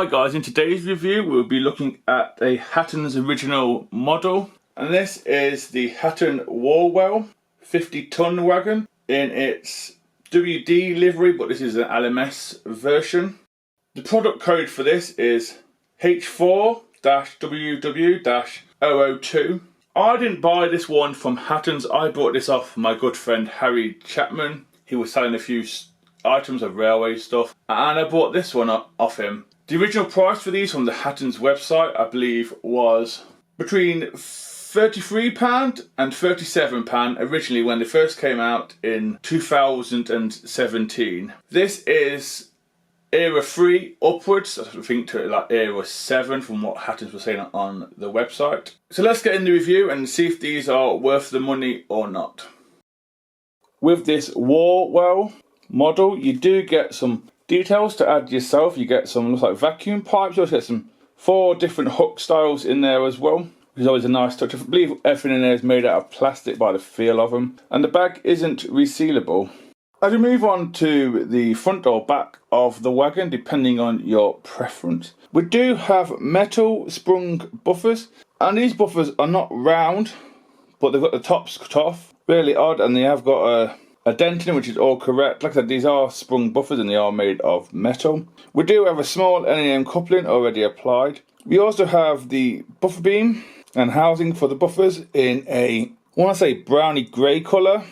Hi guys, in today's review we'll be looking at a Hatton'S original model, and this is the Hatton Warwell 50-ton wagon in its WD livery, but this is an LMS version. The product code for this is H4-WW-002. I didn't buy this one from Hatton'S, I bought this off my good friend Harry Chapman. He was selling a few items of railway stuff, and I bought this one off him. The original price for these from the Hatton'S website, I believe, was between £33 and £37 originally when they first came out in 2017. This is era 3 upwards, I think to like era 7 from what Hatton'S was saying on the website. So let's get in the review and see if these are worth the money or not. With this Warwell model, you do get some details to add yourself. You get some, looks like vacuum pipes. You also get some 4 different hook styles in there as well, which is always a nice touch. I believe everything in there is made out of plastic by the feel of them. And the bag isn't resealable. As we move on to the front or back of the wagon, depending on your preference, we do have metal sprung buffers. And these buffers are not round, but they've got the tops cut off. Really odd, and they have got a dent in it, which is all correct. Like I said, these are sprung buffers and they are made of metal. We do have a small N&M coupling already applied. We also have the buffer beam and housing for the buffers in a, I want to say, browny grey colour.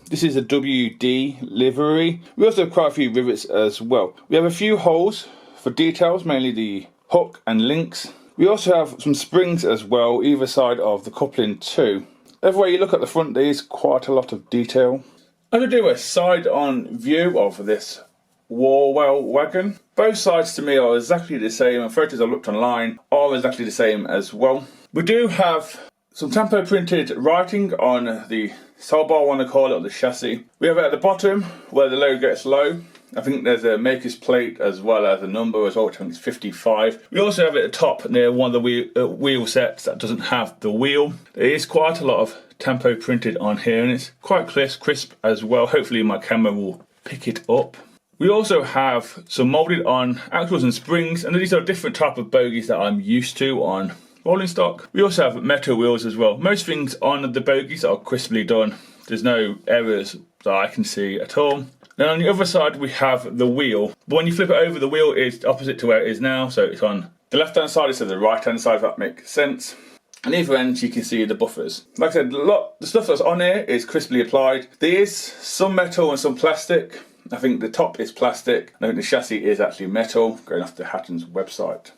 This is a WD livery. We also have quite a few rivets as well. We have a few holes for details, mainly the hook and links. We also have some springs as well, either side of the coupling too. Everywhere you look at the front, there is quite a lot of detail. I'm going to do a side-on view of this Warwell wagon. Both sides to me are exactly the same, and photos I looked online are exactly the same as well. We do have some tampo printed writing on the cell bar, I want to call it, or the chassis. We have it at the bottom where the load gets low. I think there's a maker's plate as well as a number as well, which I think is 55. We also have it at the top near one of the wheel sets that doesn't have the wheel. There is quite a lot of tampo printed on here, and it's quite crisp as well. Hopefully my camera will pick it up. We also have some moulded on axles and springs, and these are a different type of bogies that I'm used to on rolling stock. We also have metal wheels as well. Most things on the bogies are crisply done. There's no errors that I can see at all. Then on the other side we have the wheel, but when you flip it over, the wheel is opposite to where it is now, so it's on the left hand side instead of the right hand side, if that makes sense. And either end you can see the buffers. Like I said, the stuff that's on here is crisply applied. There is some metal and some plastic. I think the top is plastic, and I think the chassis is actually metal, going off the Hatton'S website.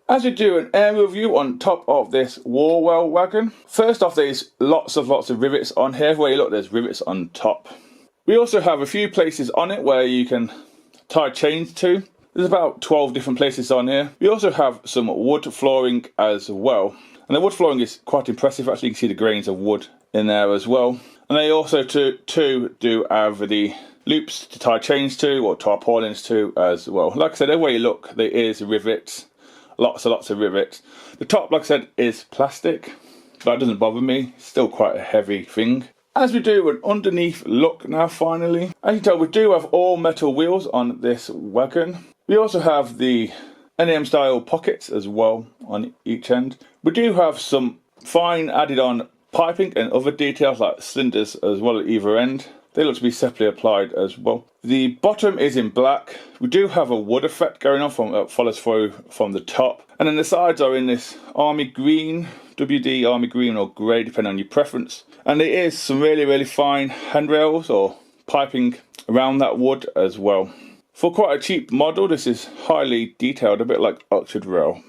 As we do an aerial view on top of this Warwell wagon, first off there's lots of rivets on here. Everywhere you look there's rivets on top. We also have a few places on it where you can tie chains to. There's about 12 different places on here. We also have some wood flooring as well. And the wood flooring is quite impressive. Actually, you can see the grains of wood in there as well. And they also too do have the loops to tie chains to, or tarpaulins to as well. Like I said, everywhere you look, there is rivets. Lots of rivets. The top, like I said, is plastic. But that doesn't bother me. It's still quite a heavy thing. As we do an underneath look now finally, as you can tell we do have all metal wheels on this wagon. We also have the N&M style pockets as well on each end. We do have some fine added on piping and other details like cylinders as well at either end. They look to be separately applied as well. The bottom is in black. We do have a wood effect going on that follows through from the top. And then the sides are in this army green, WD army green or grey depending on your preference. And there is some really fine handrails or piping around that wood as well. For quite a cheap model, this is highly detailed, a bit like Oxford Rail.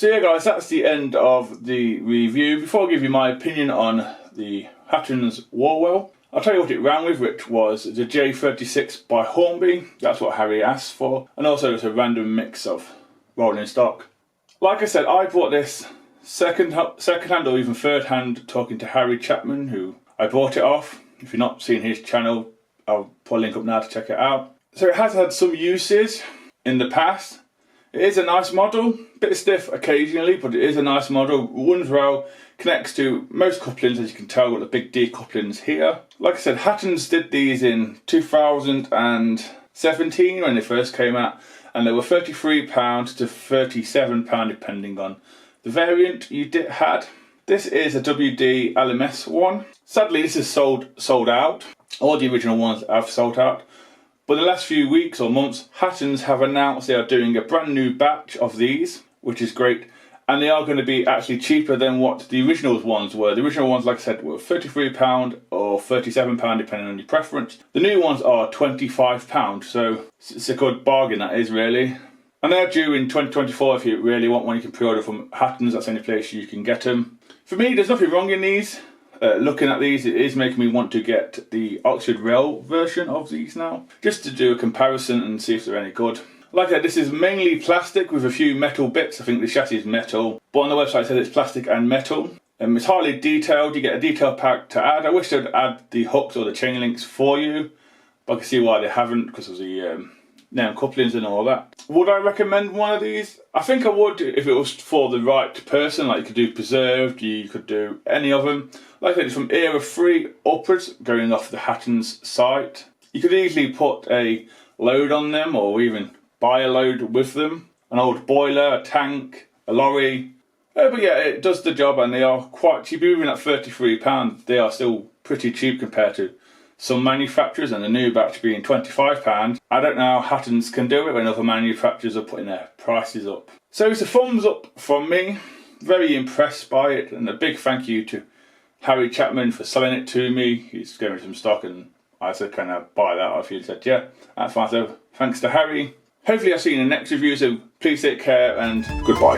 So yeah guys, that's the end of the review. Before I give you my opinion on the Hatton'S Warwell, I'll tell you what it ran with, which was the J36 by Hornby. That's what Harry asked for. And also just a random mix of rolling stock. Like I said, I bought this second hand or even third hand talking to Harry Chapman, who I bought it off. If you've not seen his channel, I'll put a link up now to check it out. So it has had some uses in the past. It is a nice model, bit stiff occasionally, but it is a nice model, runs well, connects to most couplings, as you can tell with the big D couplings here. Like I said, Hatton'S did these in 2017 when they first came out, and they were £33 to £37 depending on the variant you had. This is a WD LMS one. Sadly this is sold out. All the original ones have sold out. But in the last few weeks or months, Hatton'S have announced they are doing a brand new batch of these, which is great. And they are going to be actually cheaper than what the original ones were. The original ones, like I said, were £33 or £37 depending on your preference. The new ones are £25, so it's a good bargain that is really. And they're due in 2024 if you really want one. You can pre-order from Hatton'S, that's the only place you can get them. For me, there's nothing wrong in these. Looking at these, it is making me want to get the Oxford Rail version of these now, just to do a comparison and see if they're any good. Like I said, this is mainly plastic with a few metal bits. I think the chassis is metal, but on the website it says it's plastic and metal. It's highly detailed. You get a detail pack to add. I wish they'd add the hooks or the chain links for you, but I can see why they haven't because of the name couplings and all that. Would I recommend one of these? I think I would if it was for the right person. Like you could do preserved, you could do any of them. Like I said, it's from era 3 upwards, going off the Hatton'S site. You could easily put a load on them or even buy a load with them. An old boiler, a tank, a lorry. But yeah, it does the job and they are quite cheap. Even at £33, they are still pretty cheap compared to some manufacturers, and the new batch being £25. I don't know how Hatton'S can do it when other manufacturers are putting their prices up. So it's a thumbs up from me. Very impressed by it, and a big thank you to Harry Chapman for selling it to me. He's gave me some stock and I said, can I buy that off you? He said, yeah, that's fine. So thanks to Harry. Hopefully I'll see you in the next review, so please take care and goodbye.